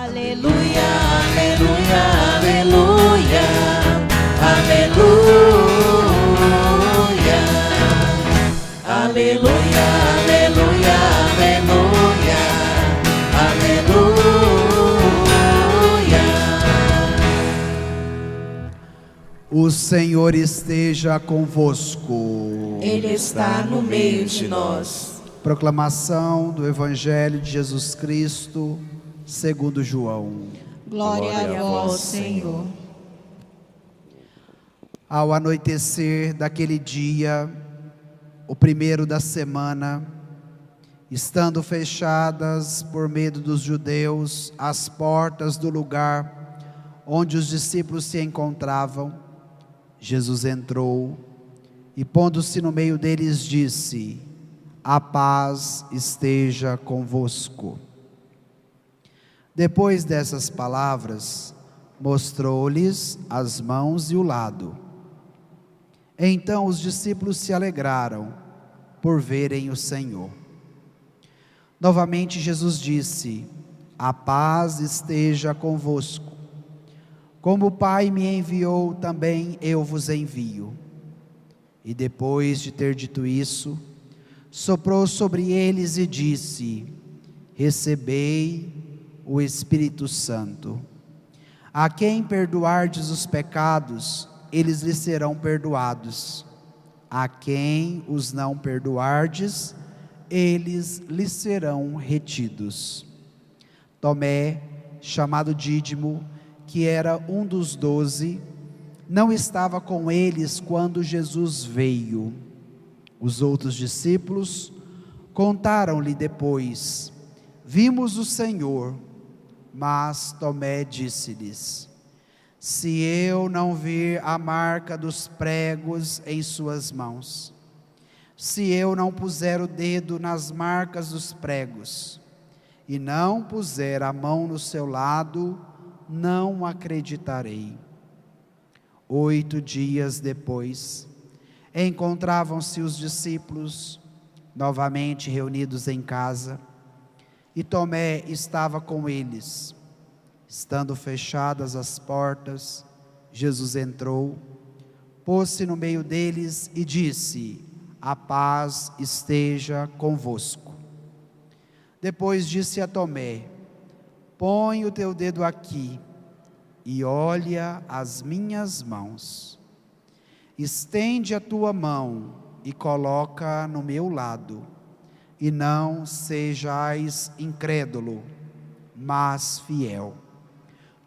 Aleluia, aleluia, aleluia, aleluia, aleluia, aleluia, aleluia, aleluia. O Senhor esteja convosco. Ele está no meio de nós. Proclamação do Evangelho de Jesus Cristo, segundo João. Glória a vós, Senhor. Ao anoitecer daquele dia, o primeiro da semana, estando fechadas por medo dos judeus as portas do lugar onde os discípulos se encontravam, Jesus entrou e, pondo-se no meio deles, disse: a paz esteja convosco. Depois dessas palavras, mostrou-lhes as mãos e o lado. Então os discípulos se alegraram por verem o Senhor. Novamente Jesus disse: a paz esteja convosco. Como o Pai me enviou, também eu vos envio. E depois de ter dito isso, soprou sobre eles e disse: recebei o Espírito Santo. A quem perdoardes os pecados, eles lhes serão perdoados. A quem os não perdoardes, eles lhes serão retidos. Tomé, chamado Dídimo, que era um dos 12, não estava com eles quando Jesus veio. Os outros discípulos contaram-lhe depois: vimos o Senhor. Mas Tomé disse-lhes: se eu não vir a marca dos pregos em suas mãos, se eu não puser o dedo nas marcas dos pregos, e não puser a mão no seu lado, não acreditarei. 8 dias depois, encontravam-se os discípulos novamente reunidos em casa, e Tomé estava com eles. Estando fechadas as portas, Jesus entrou, pôs-se no meio deles e disse: a paz esteja convosco. Depois disse a Tomé: põe o teu dedo aqui e olha as minhas mãos. Estende a tua mão e coloca no meu lado. E não sejais incrédulo, mas fiel.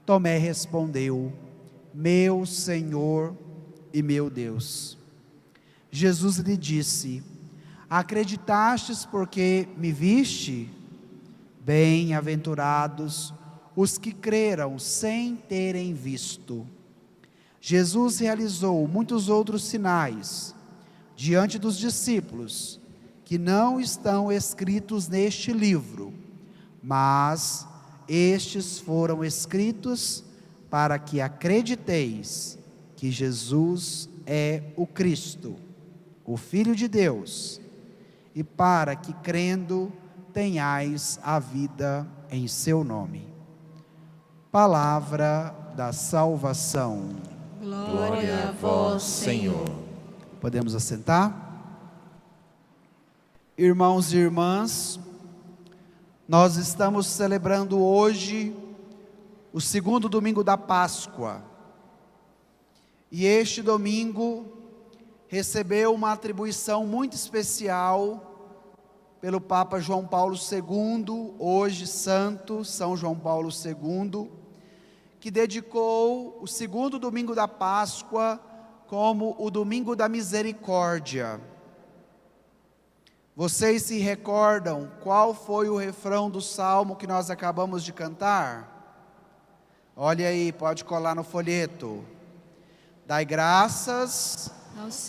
Tomé respondeu: meu Senhor e meu Deus. Jesus lhe disse: acreditastes porque me viste? Bem-aventurados os que creram sem terem visto. Jesus realizou muitos outros sinais diante dos discípulos, que não estão escritos neste livro, mas estes foram escritos para que acrediteis que Jesus é o Cristo, o Filho de Deus, e para que, crendo, tenhais a vida em seu nome. Palavra da salvação. Glória a vós, Senhor. Podemos assentar? Irmãos e irmãs, nós estamos celebrando hoje o segundo domingo da Páscoa. E este domingo recebeu uma atribuição muito especial pelo Papa João Paulo II, hoje santo São João Paulo II, que dedicou o segundo domingo da Páscoa como o domingo da misericórdia. Vocês se recordam qual foi o refrão do salmo que nós acabamos de cantar? Olha aí, pode colar no folheto. Dai graças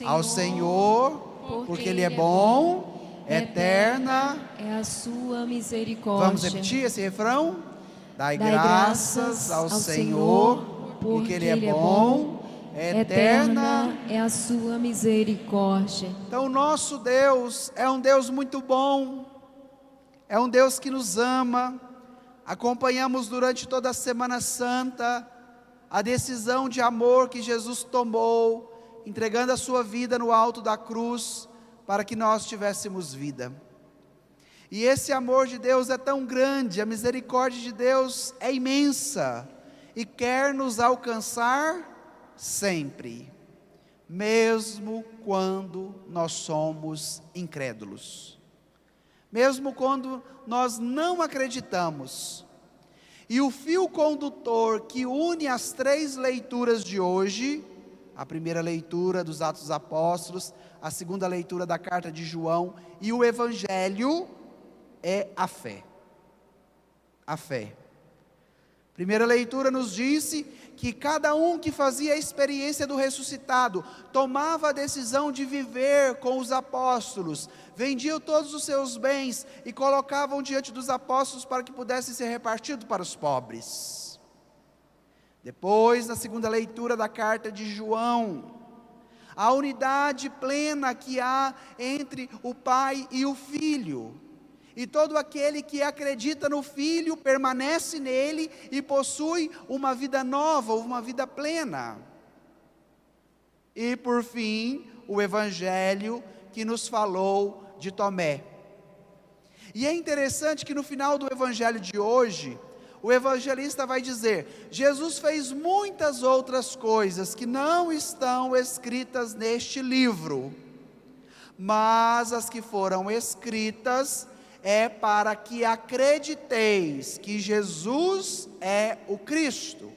ao Senhor, porque Ele é bom, eterna é a sua misericórdia. Vamos repetir esse refrão? Dai graças ao Senhor, porque Ele é bom, eterna é a sua misericórdia. Então o nosso Deus é um Deus muito bom, é um Deus que nos ama, acompanhamos durante toda a Semana Santa a decisão de amor que Jesus tomou, entregando a sua vida no alto da cruz, para que nós tivéssemos vida. E esse amor de Deus é tão grande, a misericórdia de Deus é imensa, e quer nos alcançar sempre, mesmo quando nós somos incrédulos, mesmo quando nós não acreditamos. E o fio condutor que une as 3 leituras de hoje, a primeira leitura dos Atos dos Apóstolos, a segunda leitura da carta de João e o Evangelho, é a fé. A fé. Primeira leitura nos disse que cada um que fazia a experiência do ressuscitado, tomava a decisão de viver com os apóstolos, vendiam todos os seus bens e colocavam diante dos apóstolos para que pudesse ser repartido para os pobres. Depois, na segunda leitura da carta de João, a unidade plena que há entre o Pai e o Filho. E todo aquele que acredita no Filho, permanece nele e possui uma vida nova, uma vida plena. E por fim, o Evangelho que nos falou de Tomé. E é interessante que no final do Evangelho de hoje, o evangelista vai dizer: Jesus fez muitas outras coisas que não estão escritas neste livro, mas as que foram escritas é para que acrediteis que Jesus é o Cristo,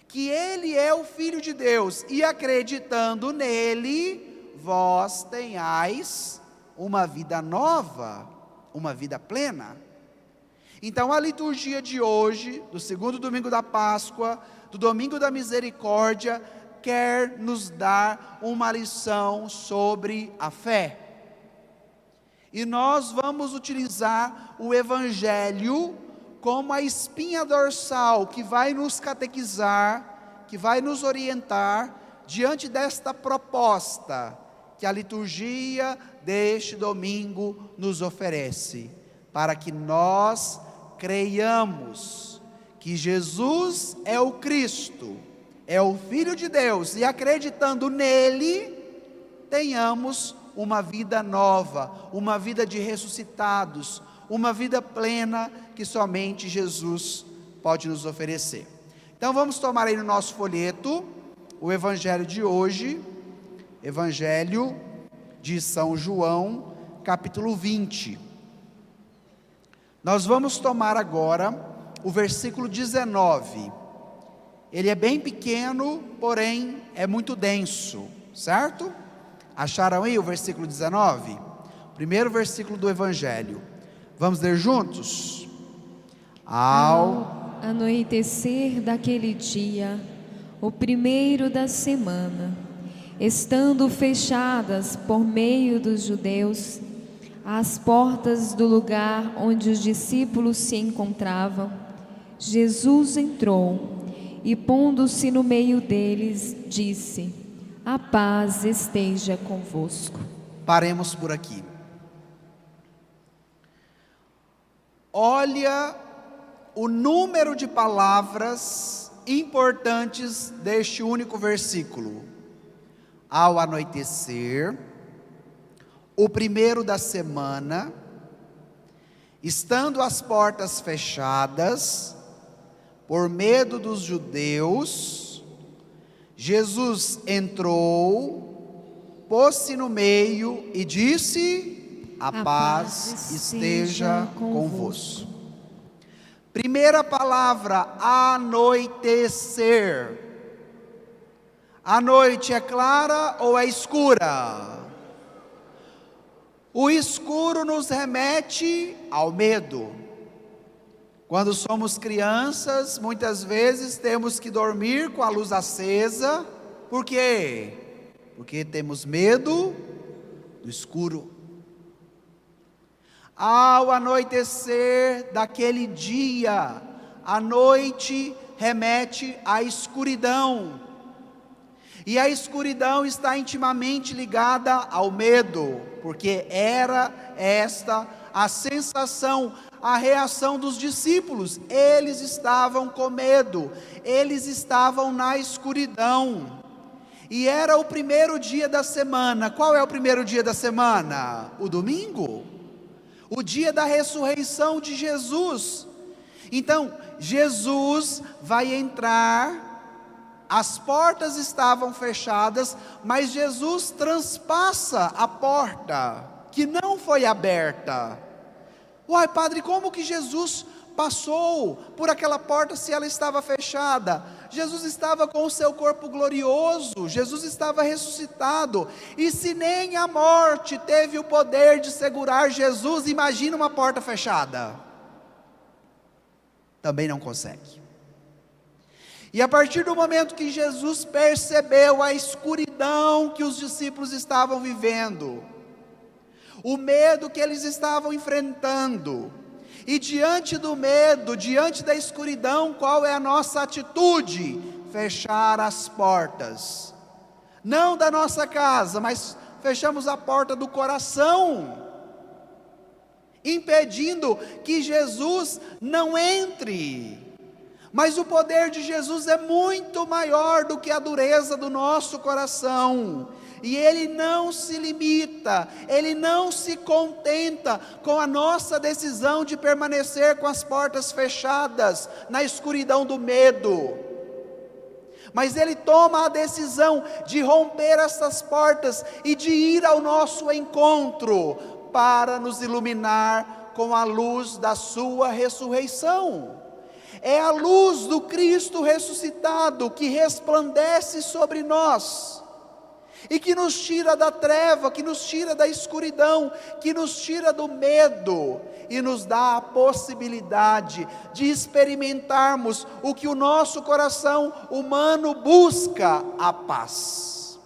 que Ele é o Filho de Deus, e acreditando nele, vós tenhais uma vida nova, uma vida plena. Então a liturgia de hoje, do segundo domingo da Páscoa, do domingo da misericórdia, quer nos dar uma lição sobre a fé. E nós vamos utilizar o Evangelho como a espinha dorsal que vai nos catequizar, que vai nos orientar diante desta proposta que a liturgia deste domingo nos oferece, para que nós creiamos que Jesus é o Cristo, é o Filho de Deus, e acreditando nele, tenhamos uma vida nova, uma vida de ressuscitados, uma vida plena que somente Jesus pode nos oferecer. Então vamos tomar aí no nosso folheto o Evangelho de hoje, Evangelho de São João, capítulo 20. Nós vamos tomar agora o versículo 19. Ele é bem pequeno, porém é muito denso, certo? Acharam aí o versículo 19? Primeiro versículo do Evangelho. Vamos ler juntos? Ao anoitecer daquele dia, o primeiro da semana, estando fechadas por meio dos judeus as portas do lugar onde os discípulos se encontravam, Jesus entrou e, pondo-se no meio deles, disse: a paz esteja convosco. Paremos por aqui. Olha o número de palavras importantes deste único versículo. Ao anoitecer, o primeiro da semana, estando as portas fechadas, por medo dos judeus, Jesus entrou, pôs-se no meio e disse: a paz esteja convosco. Primeira palavra, anoitecer. A noite é clara ou é escura? O escuro nos remete ao medo. Quando somos crianças, muitas vezes temos que dormir com a luz acesa. Por quê? Porque temos medo do escuro. Ao anoitecer daquele dia, a noite remete à escuridão. E a escuridão está intimamente ligada ao medo, porque era esta a sensação, a reação dos discípulos. Eles estavam com medo, eles estavam na escuridão. E era o primeiro dia da semana. Qual é o primeiro dia da semana? O domingo. O dia da ressurreição de Jesus. Então, Jesus vai entrar. As portas estavam fechadas, mas Jesus transpassa a porta, que não foi aberta. Uai, padre, como que Jesus passou por aquela porta se ela estava fechada? Jesus estava com o seu corpo glorioso, Jesus estava ressuscitado, e se nem a morte teve o poder de segurar Jesus, imagina uma porta fechada. Também não consegue. E a partir do momento que Jesus percebeu a escuridão que os discípulos estavam vivendo, o medo que eles estavam enfrentando, e diante do medo, diante da escuridão, qual é a nossa atitude? Fechar as portas, não da nossa casa, mas fechamos a porta do coração, impedindo que Jesus não entre. Mas o poder de Jesus é muito maior do que a dureza do nosso coração, e Ele não se limita, Ele não se contenta com a nossa decisão de permanecer com as portas fechadas, na escuridão do medo, mas Ele toma a decisão de romper essas portas, e de ir ao nosso encontro, para nos iluminar com a luz da sua ressurreição. É a luz do Cristo ressuscitado que resplandece sobre nós, e que nos tira da treva, que nos tira da escuridão, que nos tira do medo, e nos dá a possibilidade de experimentarmos o que o nosso coração humano busca: a paz.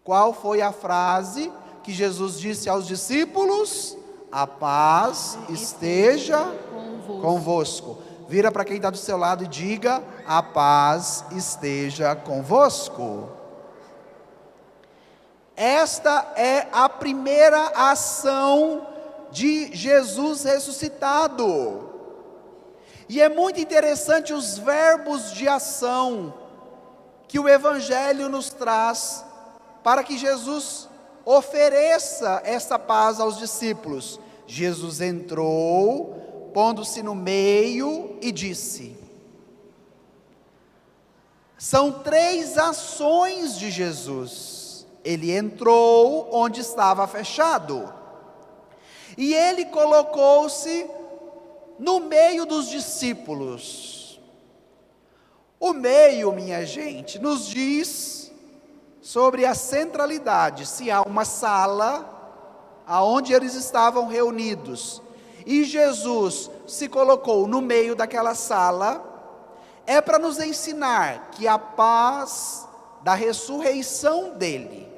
Qual foi a frase que Jesus disse aos discípulos? A paz esteja convosco. Vira para quem está do seu lado e diga: a paz esteja convosco. Esta é a primeira ação de Jesus ressuscitado. E é muito interessante os verbos de ação que o Evangelho nos traz, para que Jesus ofereça essa paz aos discípulos. Jesus entrou, pondo-se no meio, e disse. São 3 ações de Jesus. Ele entrou onde estava fechado, e ele colocou-se no meio dos discípulos. O meio, minha gente, nos diz sobre a centralidade. Se há uma sala aonde eles estavam reunidos, e Jesus se colocou no meio daquela sala, é para nos ensinar que a paz da ressurreição dele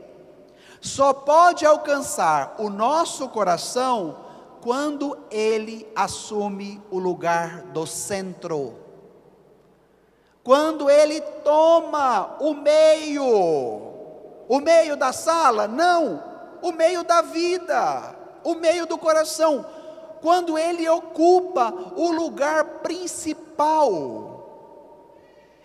só pode alcançar o nosso coração quando ele assume o lugar do centro, quando ele toma o meio da sala, não, o meio da vida, o meio do coração, quando ele ocupa o lugar principal.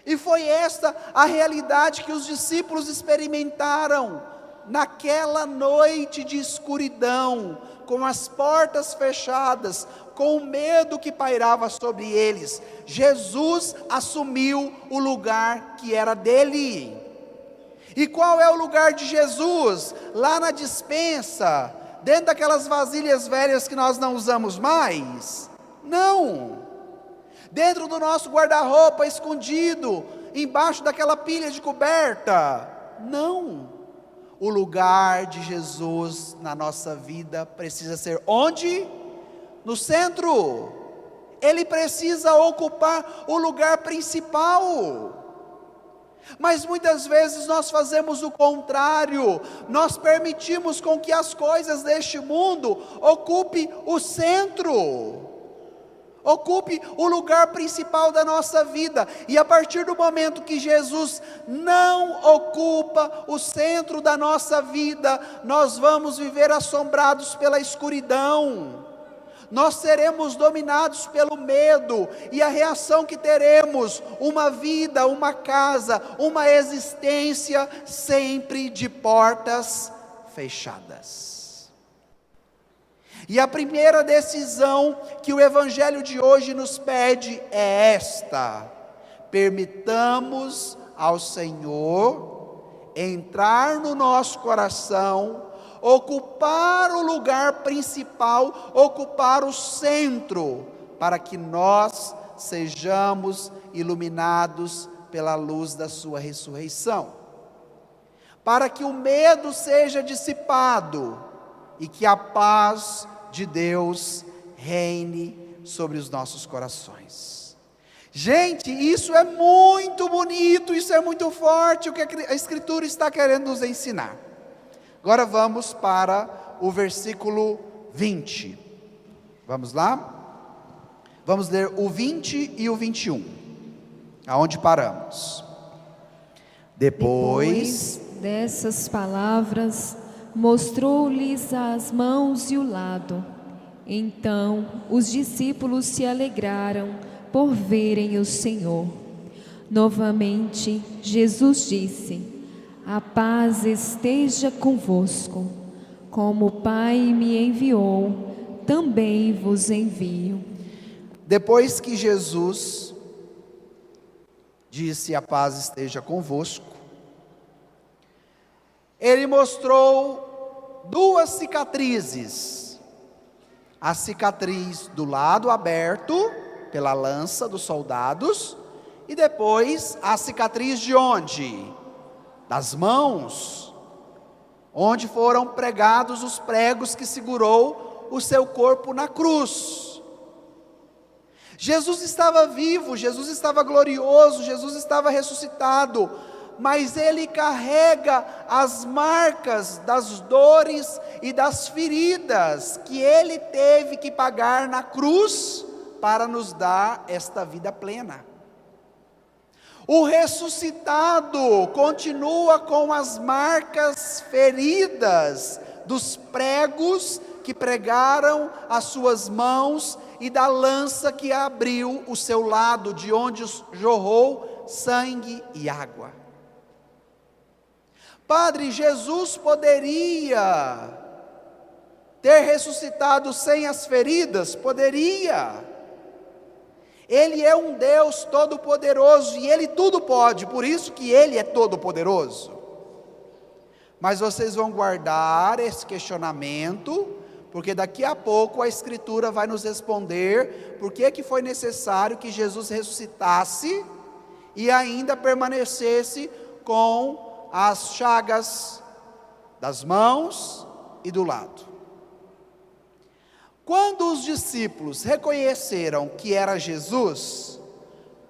E foi esta a realidade que os discípulos experimentaram naquela noite de escuridão, com as portas fechadas, com o medo que pairava sobre eles. Jesus assumiu o lugar que era dele. E qual é o lugar de Jesus? Lá na despensa, dentro daquelas vasilhas velhas que nós não usamos mais? Não. Dentro do nosso guarda-roupa escondido, embaixo daquela pilha de coberta? Não. O lugar de Jesus na nossa vida precisa ser onde? No centro. Ele precisa ocupar o lugar principal. Mas muitas vezes nós fazemos o contrário. Nós permitimos com que as coisas deste mundo ocupem o centro. ocupe o lugar principal da nossa vida. E a partir do momento que Jesus não ocupa o centro da nossa vida, nós vamos viver assombrados pela escuridão. Nós seremos dominados pelo medo, e a reação que teremos, uma vida, uma casa, uma existência sempre de portas fechadas. E a primeira decisão que o Evangelho de hoje nos pede é esta: permitamos ao Senhor entrar no nosso coração, ocupar o lugar principal, ocupar o centro, para que nós sejamos iluminados pela luz da sua ressurreição, para que o medo seja dissipado e que a paz de Deus reine sobre os nossos corações. Gente, isso é muito bonito, isso é muito forte, o que a Escritura está querendo nos ensinar. Agora vamos para o versículo 20. Vamos lá? Vamos ler o 20 e o 21, aonde paramos. Depois dessas palavras, mostrou-lhes as mãos e o lado. Então os discípulos se alegraram por verem o Senhor. Novamente Jesus disse: a paz esteja convosco. Como o Pai me enviou, também vos envio. Depois que Jesus disse: a paz esteja convosco, Ele mostrou duas cicatrizes. A cicatriz do lado aberto pela lança dos soldados, e depois a cicatriz de onde? Das mãos, onde foram pregados os pregos que segurou o seu corpo na cruz. Jesus estava vivo, Jesus estava glorioso, Jesus estava ressuscitado, mas Ele carrega as marcas das dores e das feridas que Ele teve que pagar na cruz para nos dar esta vida plena. O ressuscitado continua com as marcas feridas dos pregos que pregaram as suas mãos e da lança que abriu o seu lado, de onde jorrou sangue e água. Padre, Jesus poderia ter ressuscitado sem as feridas? Poderia. Ele é um Deus todo-poderoso e Ele tudo pode, por isso que Ele é todo-poderoso. Mas vocês vão guardar esse questionamento, porque daqui a pouco a Escritura vai nos responder por que foi necessário que Jesus ressuscitasse e ainda permanecesse com as chagas das mãos e do lado. Quando os discípulos reconheceram que era Jesus,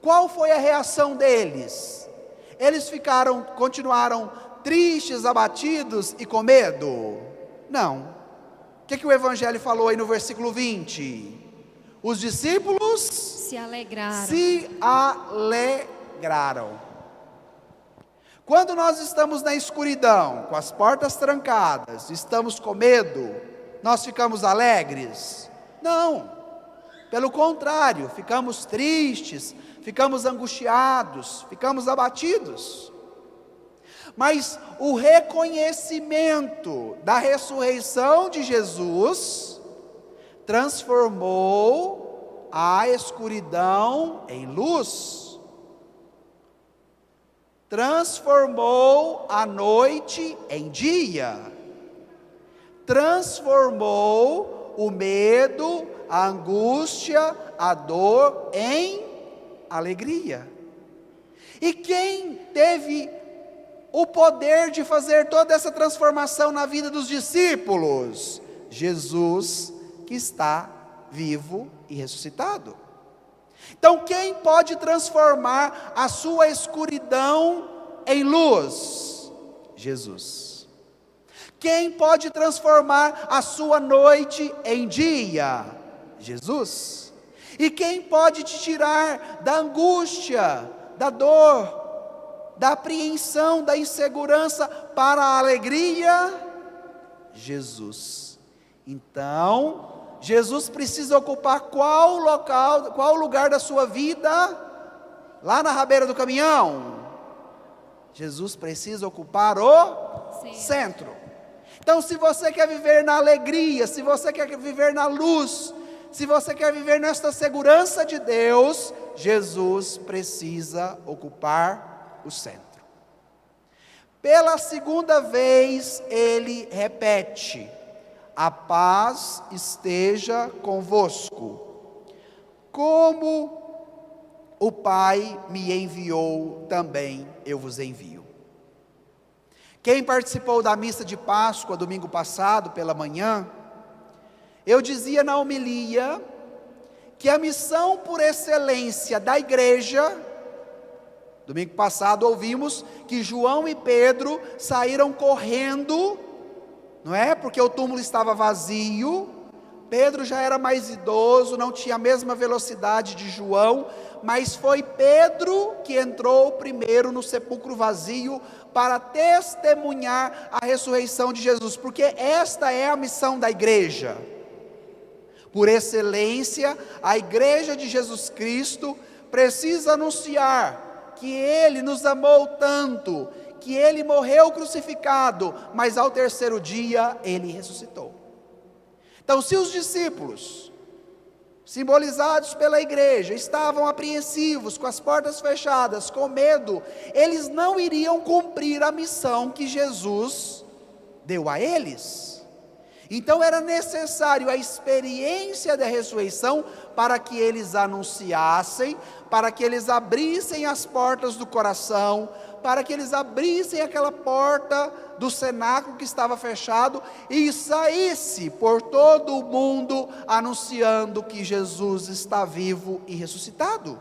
qual foi a reação deles? Eles continuaram tristes, abatidos e com medo? Não. O que o Evangelho falou aí no versículo 20? Os discípulos se alegraram. Quando nós estamos na escuridão, com as portas trancadas, estamos com medo, nós ficamos alegres? Não, pelo contrário, ficamos tristes, ficamos angustiados, ficamos abatidos. Mas o reconhecimento da ressurreição de Jesus transformou a escuridão em luz, transformou a noite em dia, transformou o medo, a angústia, a dor em alegria. E quem teve o poder de fazer toda essa transformação na vida dos discípulos? Jesus, que está vivo e ressuscitado. Então quem pode transformar a sua escuridão em luz? Jesus. Quem pode transformar a sua noite em dia? Jesus. E quem pode te tirar da angústia, da dor, da apreensão, da insegurança para a alegria? Jesus. Então, Jesus precisa ocupar qual local, qual lugar da sua vida? Lá na rabeira do caminhão? Jesus precisa ocupar o centro. Então, se você quer viver na alegria, se você quer viver na luz, se você quer viver nesta segurança de Deus, Jesus precisa ocupar o centro. Pela segunda vez, ele repete: a paz esteja convosco. Como o Pai me enviou, também eu vos envio. Quem participou da missa de Páscoa domingo passado pela manhã, eu dizia na homilia que a missão por excelência da igreja, domingo passado ouvimos que João e Pedro saíram correndo, não é? Porque o túmulo estava vazio. Pedro já era mais idoso, não tinha a mesma velocidade de João, mas foi Pedro que entrou primeiro no sepulcro vazio para testemunhar a ressurreição de Jesus, porque esta é a missão da igreja. Por excelência, a igreja de Jesus Cristo precisa anunciar que Ele nos amou tanto, que Ele morreu crucificado, mas ao terceiro dia Ele ressuscitou. Então, se os discípulos, simbolizados pela igreja, estavam apreensivos, com as portas fechadas, com medo, eles não iriam cumprir a missão que Jesus deu a eles. Então era necessário a experiência da ressurreição para que eles anunciassem, para que eles abrissem as portas do coração, para que eles abrissem aquela porta do cenáculo que estava fechado e saísse por todo o mundo anunciando que Jesus está vivo e ressuscitado.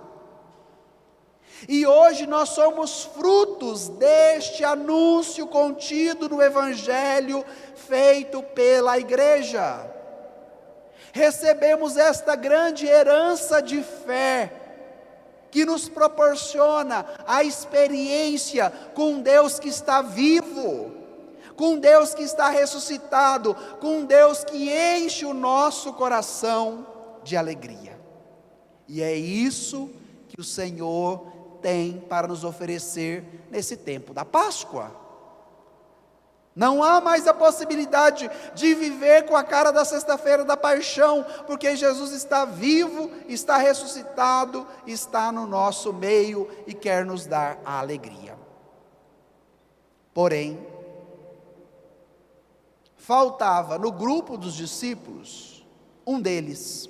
E hoje nós somos frutos deste anúncio contido no Evangelho feito pela igreja. Recebemos esta grande herança de fé, que nos proporciona a experiência com um Deus que está vivo, com um Deus que está ressuscitado, com um Deus que enche o nosso coração de alegria. E é isso que o Senhor tem para nos oferecer nesse tempo da Páscoa. Não há mais a possibilidade de viver com a cara da sexta-feira da paixão, porque Jesus está vivo, está ressuscitado, está no nosso meio e quer nos dar a alegria. Porém, faltava no grupo dos discípulos um deles.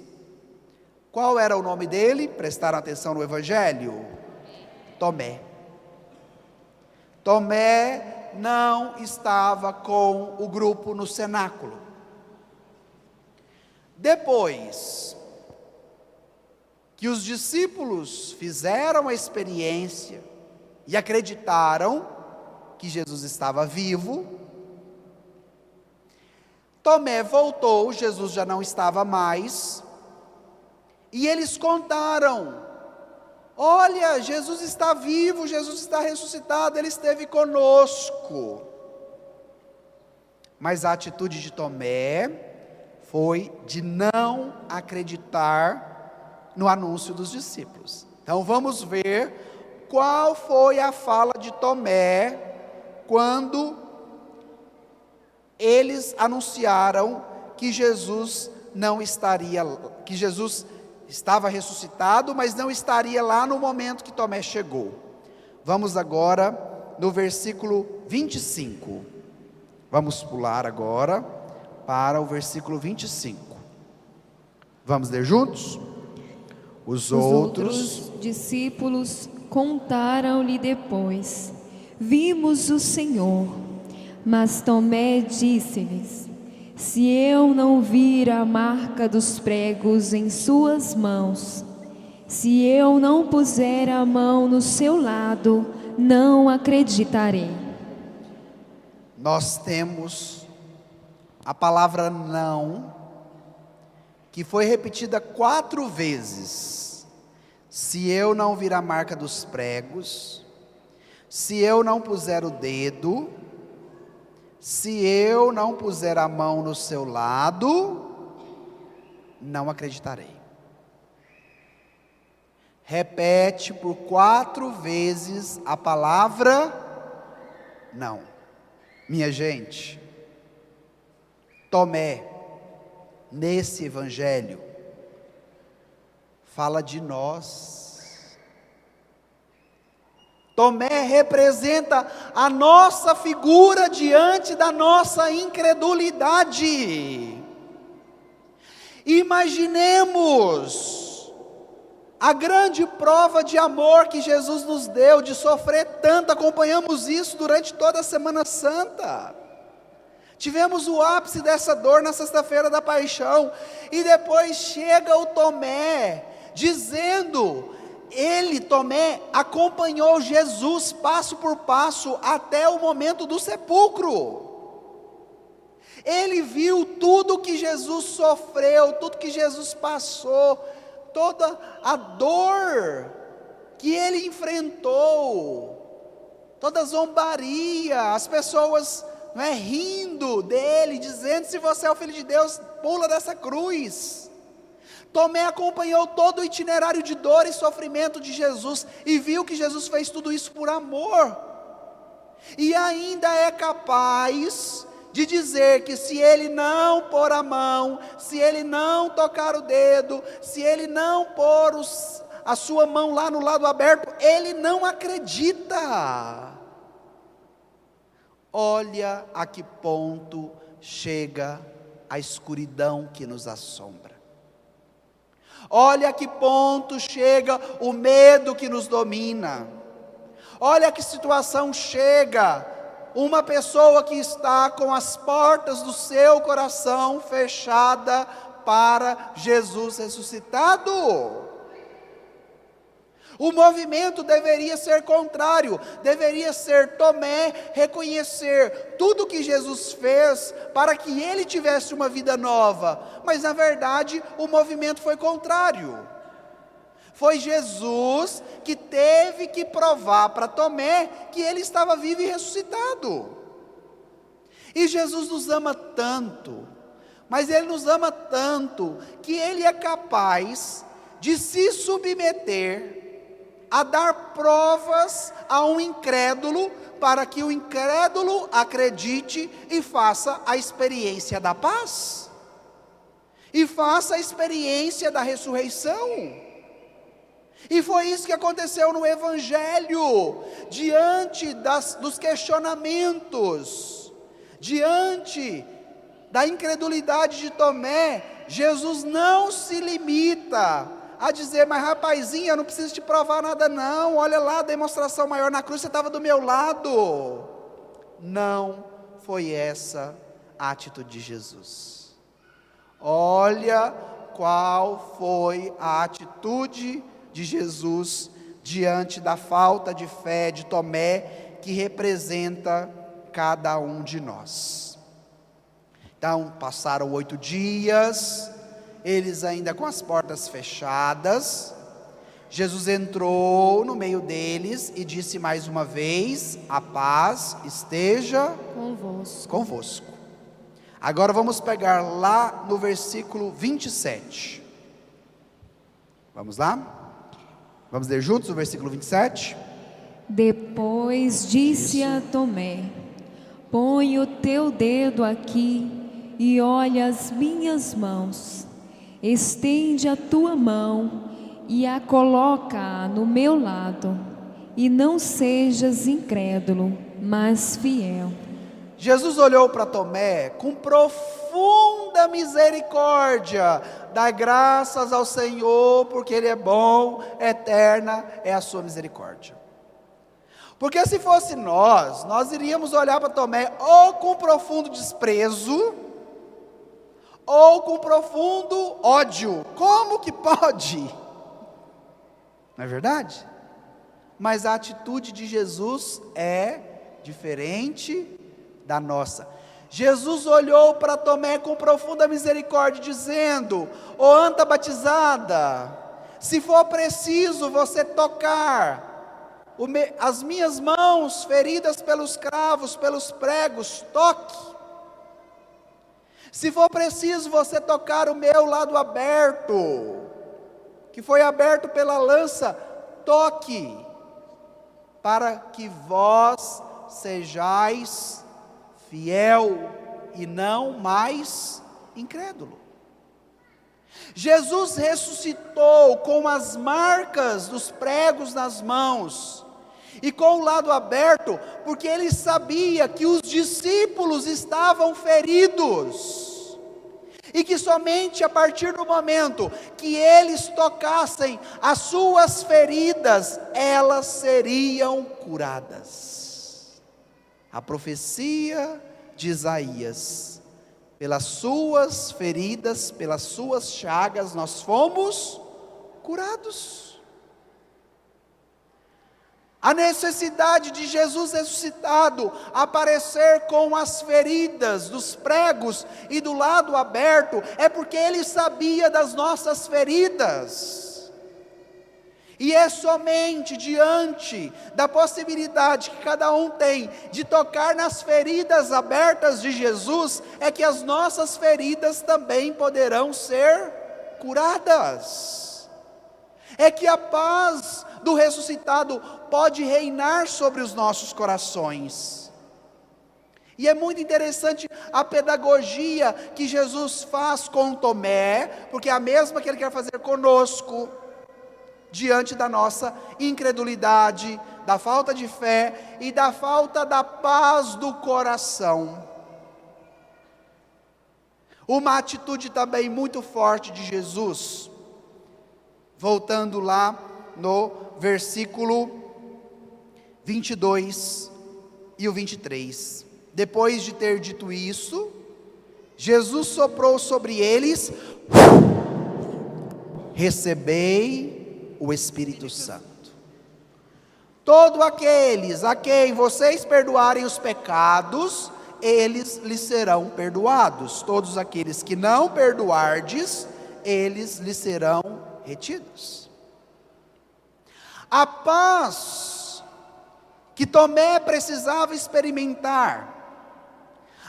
Qual era o nome dele? Prestaram atenção no Evangelho? Tomé. Tomé não estava com o grupo no cenáculo. Depois que os discípulos fizeram a experiência e acreditaram que Jesus estava vivo, Tomé voltou, Jesus já não estava mais, e eles contaram: olha, Jesus está vivo, Jesus está ressuscitado, Ele esteve conosco. Mas a atitude de Tomé foi de não acreditar no anúncio dos discípulos. Então vamos ver qual foi a fala de Tomé quando eles anunciaram que Jesus não estaria, que Jesus estava ressuscitado, mas não estaria lá no momento que Tomé chegou. Vamos agora no versículo 25. Vamos pular agora para o versículo 25. Vamos ler juntos? Os outros discípulos contaram-lhe depois: vimos o Senhor. Mas Tomé disse-lhes: se eu não vir a marca dos pregos em suas mãos, se eu não puser a mão no seu lado, não acreditarei. Nós temos a palavra não, que foi repetida 4 vezes: se eu não vir a marca dos pregos, se eu não puser o dedo, se eu não puser a mão no seu lado, não acreditarei. Repete por 4 vezes a palavra não. Minha gente, Tomé, nesse evangelho, fala de nós. Tomé representa a nossa figura diante da nossa incredulidade. Imaginemos a grande prova de amor que Jesus nos deu, de sofrer tanto. Acompanhamos isso durante toda a Semana Santa. Tivemos o ápice dessa dor na sexta-feira da paixão, e depois chega o Tomé, dizendo, Tomé, acompanhou Jesus passo por passo, até o momento do sepulcro. Ele viu tudo que Jesus sofreu, tudo que Jesus passou, toda a dor que ele enfrentou, toda a zombaria, as pessoas rindo dele, dizendo: se você é o Filho de Deus, pula dessa cruz. Tomé acompanhou todo o itinerário de dor e sofrimento de Jesus, e viu que Jesus fez tudo isso por amor, e ainda é capaz de dizer que se ele não pôr a mão, se ele não tocar o dedo, se ele não pôr a sua mão lá no lado aberto, ele não acredita. Olha a que ponto chega a escuridão que nos assombra. Olha a que ponto chega o medo que nos domina. Olha a que situação chega uma pessoa que está com as portas do seu coração fechada para Jesus ressuscitado. O movimento deveria ser contrário, deveria ser Tomé reconhecer tudo que Jesus fez para que ele tivesse uma vida nova, mas na verdade o movimento foi contrário. Foi Jesus que teve que provar para Tomé que ele estava vivo e ressuscitado. E Jesus nos ama tanto, mas ele nos ama tanto, que ele é capaz de se submeter a dar provas a um incrédulo, para que o incrédulo acredite e faça a experiência da paz, e faça a experiência da ressurreição. E foi isso que aconteceu no Evangelho, diante dos questionamentos, diante da incredulidade de Tomé. Jesus não se limita a dizer: mas rapazinho, eu não preciso te provar nada não, olha lá a demonstração maior na cruz, você estava do meu lado. Não foi essa a atitude de Jesus. Olha qual foi a atitude de Jesus diante da falta de fé de Tomé, que representa cada um de nós. Então passaram 8 dias, eles ainda com as portas fechadas. Jesus entrou no meio deles e disse mais uma vez: a paz esteja convosco. Agora vamos pegar lá no versículo 27. Vamos lá? Vamos ler juntos o versículo 27? Depois disse a Tomé: põe o teu dedo aqui e olha as minhas mãos. Estende a tua mão e a coloca no meu lado, e não sejas incrédulo, mas fiel. Jesus olhou para Tomé com profunda misericórdia. Dá graças ao Senhor, porque Ele é bom, eterna é a sua misericórdia. Porque se fosse nós iríamos olhar para Tomé ou com profundo desprezo, ou com profundo ódio. Como que pode? Não é verdade? Mas a atitude de Jesus é diferente da nossa. Jesus olhou para Tomé com profunda misericórdia, dizendo: ó anta batizada, se for preciso você tocar as minhas mãos feridas pelos cravos, pelos pregos, toque. Se for preciso você tocar o meu lado aberto, que foi aberto pela lança, toque, para que vós sejais fiel e não mais incrédulo. Jesus ressuscitou com as marcas dos pregos nas mãos e com o lado aberto, porque ele sabia que os discípulos estavam feridos, e que somente a partir do momento que eles tocassem as suas feridas, elas seriam curadas. A profecia de Isaías: pelas suas feridas, pelas suas chagas, nós fomos curados. A necessidade de Jesus ressuscitado aparecer com as feridas dos pregos e do lado aberto, é porque ele sabia das nossas feridas. E é somente diante da possibilidade que cada um tem de tocar nas feridas abertas de Jesus, é que as nossas feridas também poderão ser curadas. É que a paz do ressuscitado pode reinar sobre os nossos corações. E é muito interessante a pedagogia que Jesus faz com Tomé, porque é a mesma que ele quer fazer conosco, diante da nossa incredulidade, da falta de fé e da falta da paz do coração. Uma atitude também muito forte de Jesus, voltando lá no versículo 22 e o 23. Depois de ter dito isso, Jesus soprou sobre eles: recebei o Espírito Santo. Todos aqueles a quem vocês perdoarem os pecados, eles lhes serão perdoados. Todos aqueles que não perdoardes, eles lhes serão retidos. A paz que Tomé precisava experimentar,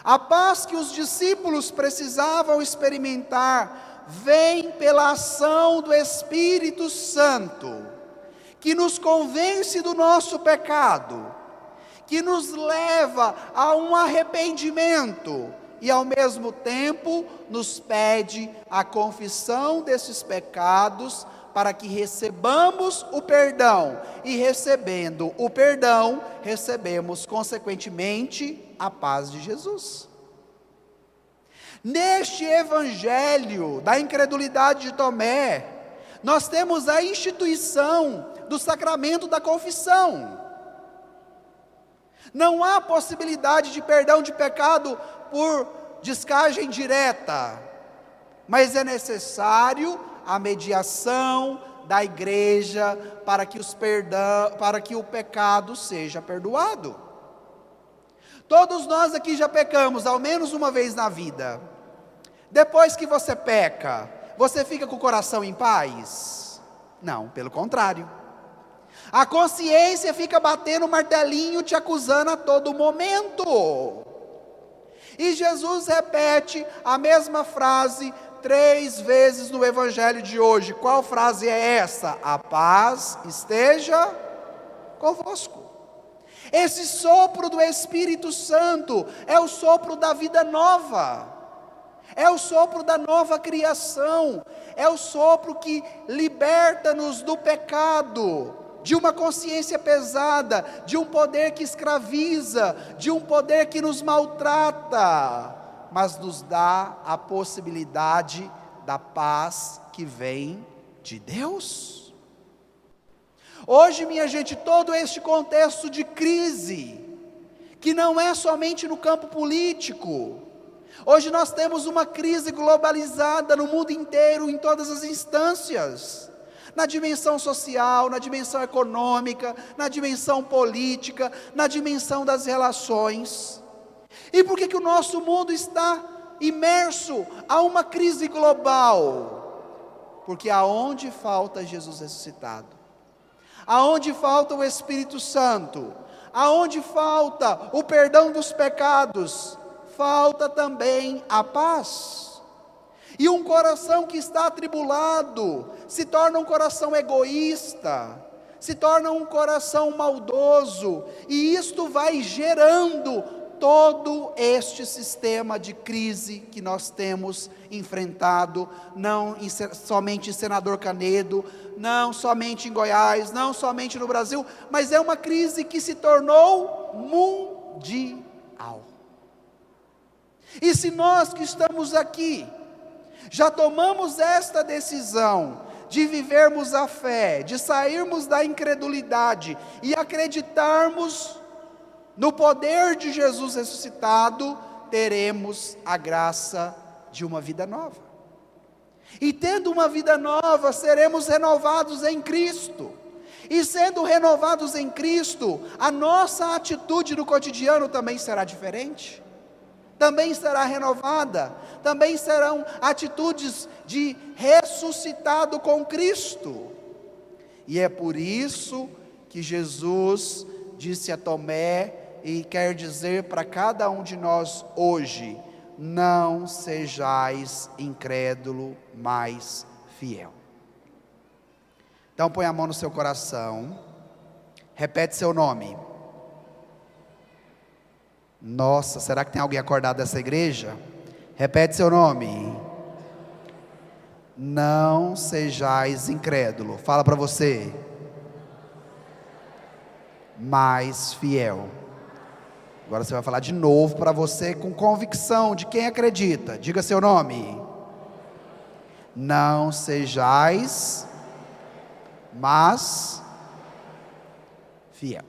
a paz que os discípulos precisavam experimentar, vem pela ação do Espírito Santo, que nos convence do nosso pecado, que nos leva a um arrependimento e ao mesmo tempo nos pede a confissão desses pecados, para que recebamos o perdão, e recebendo o perdão, recebemos consequentemente a paz de Jesus. Neste evangelho da incredulidade de Tomé, nós temos a instituição do sacramento da confissão. Não há possibilidade de perdão de pecado por descagem direta, mas é necessário a mediação da igreja para que o pecado seja perdoado. Todos nós aqui já pecamos ao menos uma vez na vida. Depois que você peca, você fica com o coração em paz? Não, pelo contrário. A consciência fica batendo o martelinho, te acusando a todo momento. E Jesus repete a mesma frase 3 vezes no evangelho de hoje. Qual frase é essa? A paz esteja convosco. Esse sopro do Espírito Santo é o sopro da vida nova, é o sopro da nova criação, é o sopro que liberta-nos do pecado, de uma consciência pesada, de um poder que escraviza, de um poder que nos maltrata, mas nos dá a possibilidade da paz que vem de Deus. Hoje, minha gente, todo este contexto de crise, que não é somente no campo político, hoje nós temos uma crise globalizada no mundo inteiro, em todas as instâncias, na dimensão social, na dimensão econômica, na dimensão política, na dimensão das relações. E por que o nosso mundo está imerso a uma crise global? Porque aonde falta Jesus ressuscitado, aonde falta o Espírito Santo, aonde falta o perdão dos pecados, falta também a paz. E um coração que está atribulado se torna um coração egoísta, se torna um coração maldoso, e isto vai gerando todo este sistema de crise que nós temos enfrentado, não somente em Senador Canedo, não somente em Goiás, não somente no Brasil, mas é uma crise que se tornou mundial. E se nós que estamos aqui, já tomamos esta decisão de vivermos a fé, de sairmos da incredulidade e acreditarmos no poder de Jesus ressuscitado, teremos a graça de uma vida nova. E tendo uma vida nova, seremos renovados em Cristo. E sendo renovados em Cristo, a nossa atitude no cotidiano também será diferente. Também será renovada. Também serão atitudes de ressuscitado com Cristo. E é por isso que Jesus disse a Tomé, e quer dizer para cada um de nós hoje: não sejais incrédulo, mas fiel. Então põe a mão no seu coração, repete seu nome. Nossa, será que tem alguém acordado dessa igreja? Repete seu nome. Não sejais incrédulo, fala para você, mas fiel. Agora você vai falar de novo para você com convicção de quem acredita. Diga seu nome. Não sejais, mas fiel.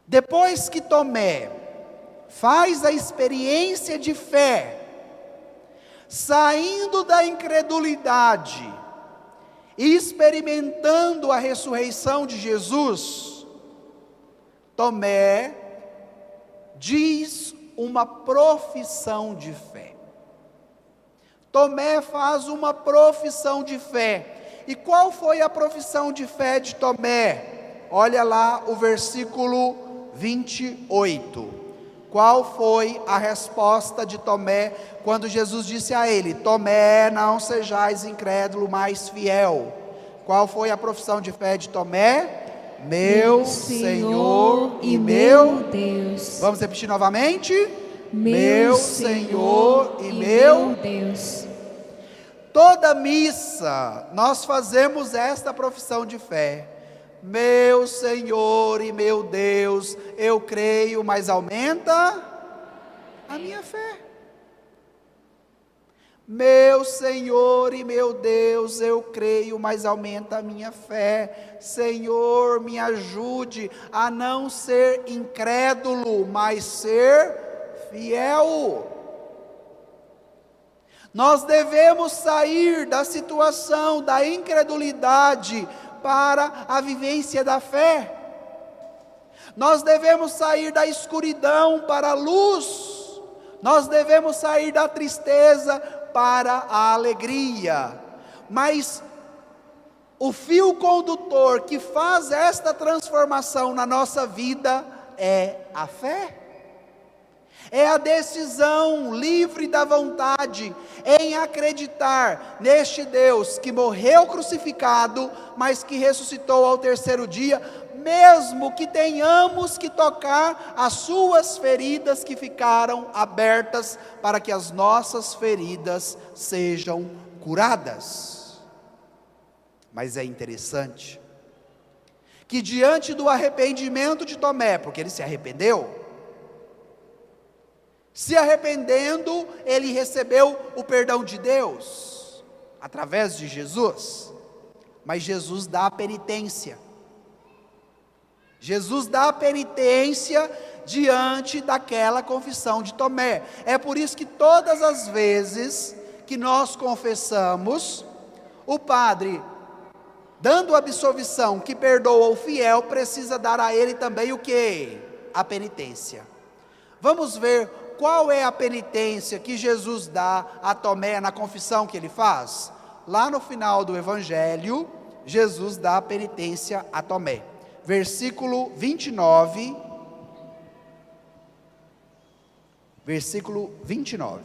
Depois que Tomé faz a experiência de fé, saindo da incredulidade e experimentando a ressurreição de Jesus, Tomé diz uma profissão de fé. Tomé faz uma profissão de fé. E qual foi a profissão de fé de Tomé? Olha lá o versículo 28. Qual foi a resposta de Tomé quando Jesus disse a ele: Tomé, não sejais incrédulo, mas fiel? Qual foi a profissão de fé de Tomé? Meu Senhor e meu Deus. Vamos repetir novamente? Meu Senhor e meu Deus. Toda missa nós fazemos esta profissão de fé. Meu Senhor e meu Deus, eu creio, mas aumenta a minha fé. Meu Senhor e meu Deus, eu creio, mas aumenta a minha fé. Senhor, me ajude a não ser incrédulo, mas ser fiel. Nós devemos sair da situação da incredulidade para a vivência da fé. Nós devemos sair da escuridão para a luz. Nós devemos sair da tristeza para a alegria. Mas o fio condutor que faz esta transformação na nossa vida é a fé. É a decisão livre da vontade em acreditar neste Deus que morreu crucificado, mas que ressuscitou ao terceiro dia, mesmo que tenhamos que tocar as suas feridas que ficaram abertas, para que as nossas feridas sejam curadas. Mas é interessante que diante do arrependimento de Tomé, porque ele se arrependeu, se arrependendo, ele recebeu o perdão de Deus, através de Jesus. Mas Jesus dá a penitência. Jesus dá a penitência diante daquela confissão de Tomé. É por isso que todas as vezes que nós confessamos, o padre, dando a absolvição que perdoa o fiel, precisa dar a ele também o quê? A penitência. Vamos ver qual é a penitência que Jesus dá a Tomé na confissão que ele faz? Lá no final do Evangelho, Jesus dá a penitência a Tomé. Versículo 29. Versículo 29.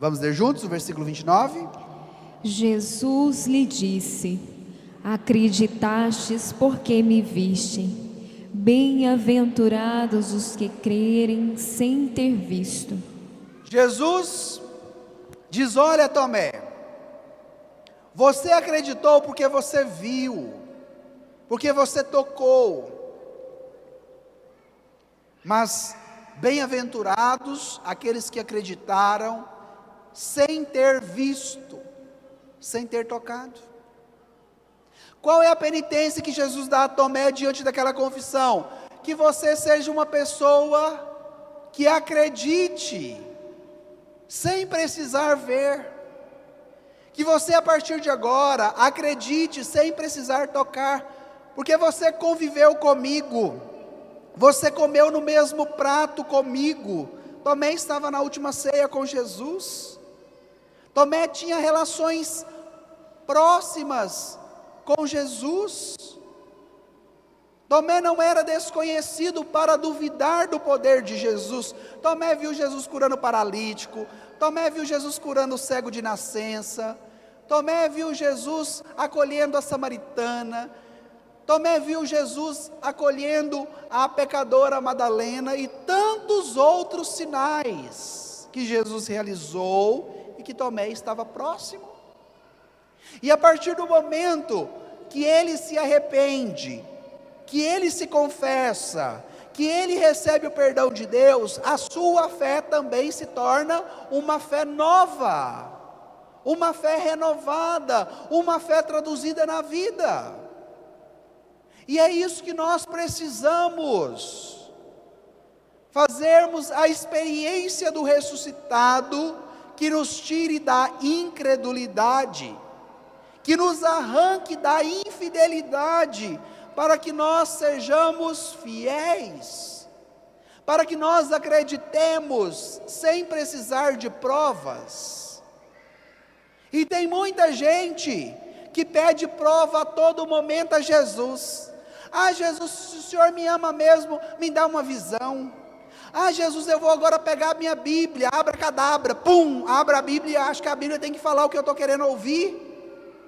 Vamos ler juntos o versículo 29? Jesus lhe disse: acreditastes porque me viste. Bem-aventurados os que crerem sem ter visto. Jesus diz: olha, Tomé, você acreditou porque você viu, porque você tocou. Mas bem-aventurados aqueles que acreditaram sem ter visto, sem ter tocado. Qual é a penitência que Jesus dá a Tomé diante daquela confissão? Que você seja uma pessoa que acredite, sem precisar ver. Que você, a partir de agora, acredite sem precisar tocar, porque você conviveu comigo, você comeu no mesmo prato comigo. Tomé estava na última ceia com Jesus. Tomé tinha relações próximas com Jesus. Tomé não era desconhecido para duvidar do poder de Jesus. Tomé viu Jesus curando paralítico, Tomé viu Jesus curando o cego de nascença, Tomé viu Jesus acolhendo a samaritana, Tomé viu Jesus acolhendo a pecadora Madalena e tantos outros sinais que Jesus realizou e que Tomé estava próximo. E a partir do momento que ele se arrepende, que ele se confessa, que ele recebe o perdão de Deus, a sua fé também se torna uma fé nova, uma fé renovada, uma fé traduzida na vida. E é isso que nós precisamos, fazermos a experiência do ressuscitado, que nos tire da incredulidade, que nos arranque da infidelidade, para que nós sejamos fiéis, para que nós acreditemos sem precisar de provas. E tem muita gente que pede prova a todo momento a Jesus. Ah, Jesus, se o Senhor me ama mesmo, me dá uma visão. Ah, Jesus, eu vou agora pegar a minha Bíblia, abracadabra, pum, abra a Bíblia e acho que a Bíblia tem que falar o que eu estou querendo ouvir,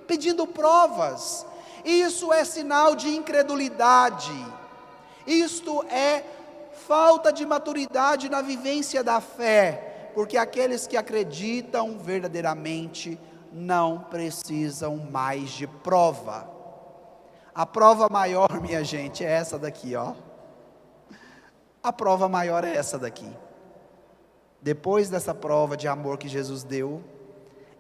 pedindo provas. Isso é sinal de incredulidade, isto é falta de maturidade na vivência da fé, porque aqueles que acreditam verdadeiramente não precisam mais de prova. A prova maior, minha gente, é essa daqui, ó. A prova maior é essa daqui. Depois dessa prova de amor que Jesus deu,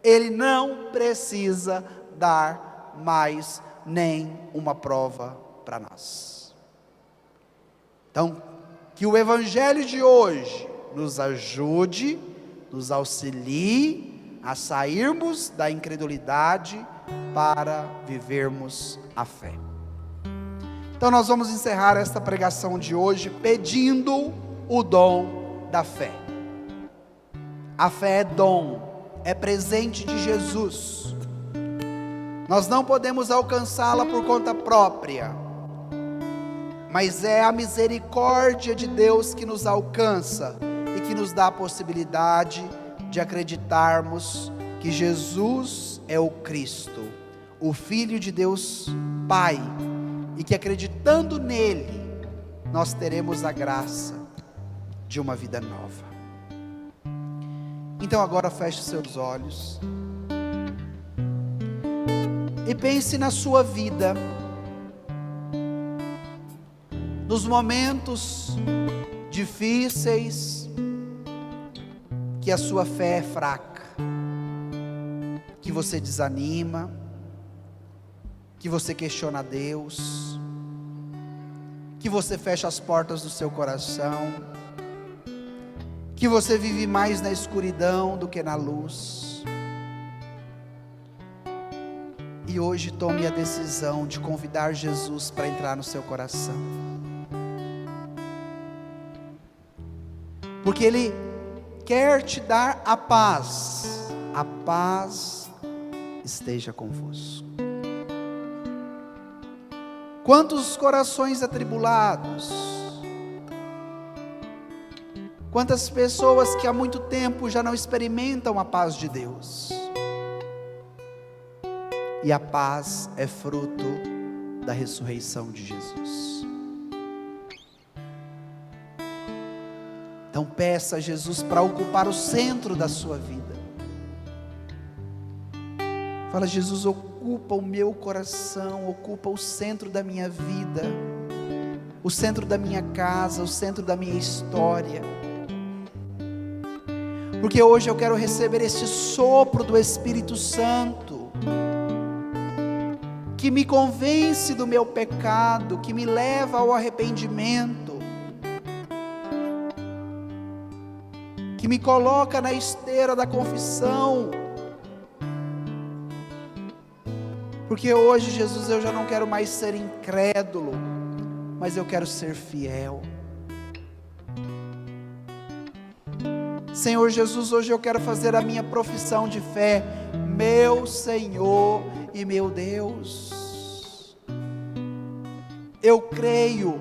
Ele não precisa dar mais nem uma prova para nós. Então, que o Evangelho de hoje nos ajude, nos auxilie a sairmos da incredulidade para vivermos a fé. Então nós vamos encerrar esta pregação de hoje pedindo o dom da fé. A fé é dom, é presente de Jesus. Nós não podemos alcançá-la por conta própria, mas é a misericórdia de Deus que nos alcança e que nos dá a possibilidade de acreditarmos que Jesus é o Cristo, o Filho de Deus Pai, e que acreditando nele, nós teremos a graça de uma vida nova. Então agora feche seus olhos e pense na sua vida, nos momentos difíceis, que a sua fé é fraca, que você desanima, que você questiona a Deus, que você fecha as portas do seu coração, que você vive mais na escuridão do que na luz. E hoje tome a decisão de convidar Jesus para entrar no seu coração. porque Ele quer te dar a paz. A paz esteja convosco. Quantos corações atribulados, quantas pessoas que há muito tempo já não experimentam a paz de Deus. E a paz é fruto da ressurreição de Jesus. Então peça a Jesus para ocupar o centro da sua vida. Fala: Jesus, ocupa o meu coração, ocupa o centro da minha vida, o centro da minha casa, o centro da minha história. Porque hoje eu quero receber este sopro do Espírito Santo, que me convence do meu pecado, que me leva ao arrependimento, que me coloca na esteira da confissão. Porque hoje, Jesus, eu já não quero mais ser incrédulo, mas eu quero ser fiel. Senhor Jesus, hoje eu quero fazer a minha profissão de fé, meu Senhor e meu Deus. Eu creio,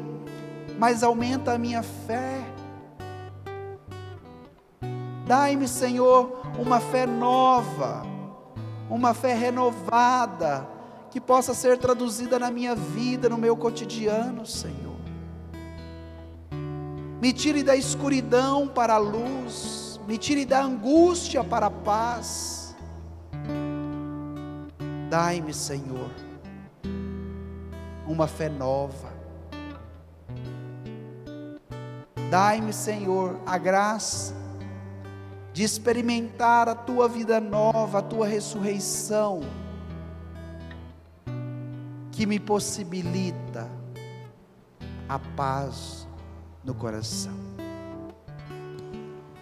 mas aumenta a minha fé. Dai-me, Senhor, uma fé nova, uma fé renovada, que possa ser traduzida na minha vida, no meu cotidiano, Senhor. Me tire da escuridão para a luz, me tire da angústia para a paz. Dai-me, Senhor, uma fé nova. Dai-me, Senhor, a graça de experimentar a Tua vida nova, a Tua ressurreição, que me possibilita a paz no coração.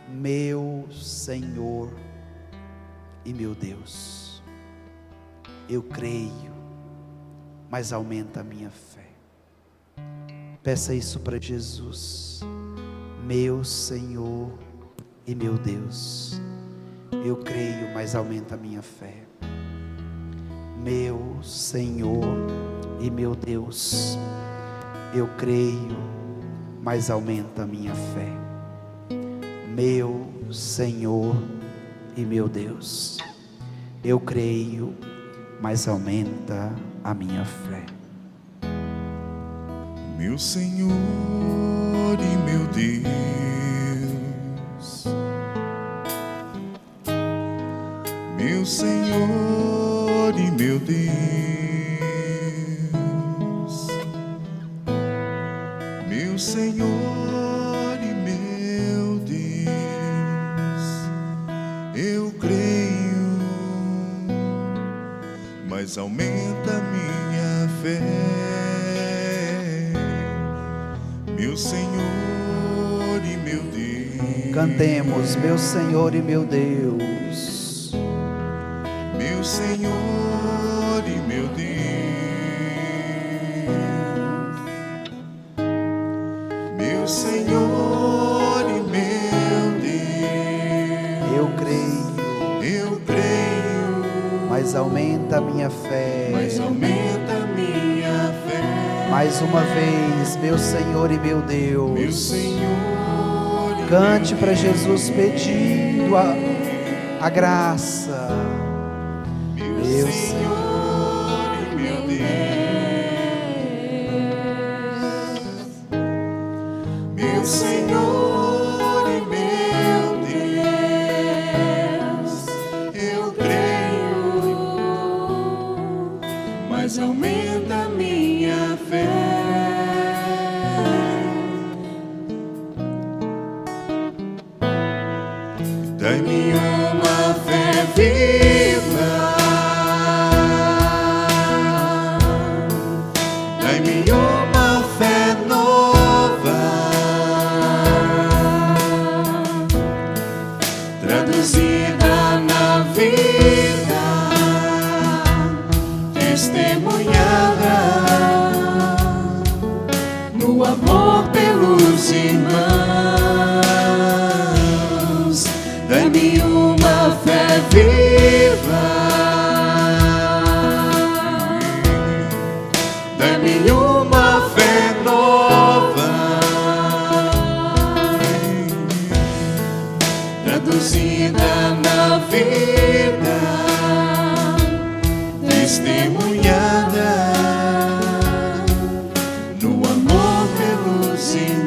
Meu Senhor e meu Deus, eu creio, mas aumenta a minha fé. Peça isso para Jesus. Meu Senhor e meu Deus, eu creio, mas aumenta a minha fé. Meu Senhor e meu Deus, eu creio, mas aumenta a minha fé. Meu Senhor e meu Deus, eu creio, mas aumenta a minha fé. Meu Senhor e meu Deus, meu Senhor e meu Deus, meu Senhor e meu Deus, eu creio, mas aumenta a minha fé. Meu Senhor e meu Deus, Cantemos, meu Senhor e meu Deus, meu Senhor e meu Deus, meu Senhor e meu Deus, eu creio, mas aumenta a minha fé. aumenta a minha fé. Mais uma vez, meu Senhor e meu Meu Deus, Senhor e cante para Jesus pedindo a graça. meu Senhor e meu Deus, meu Senhor e meu Deus, eu creio, mas aumenta a minha fé. Dai-me uma fé viva, dai-me uma fé nova, traduzida na vida, testemunhada no amor pelos irmãos. e uma fé nova, traduzida na vida, testemunhada no amor pelos irmãos.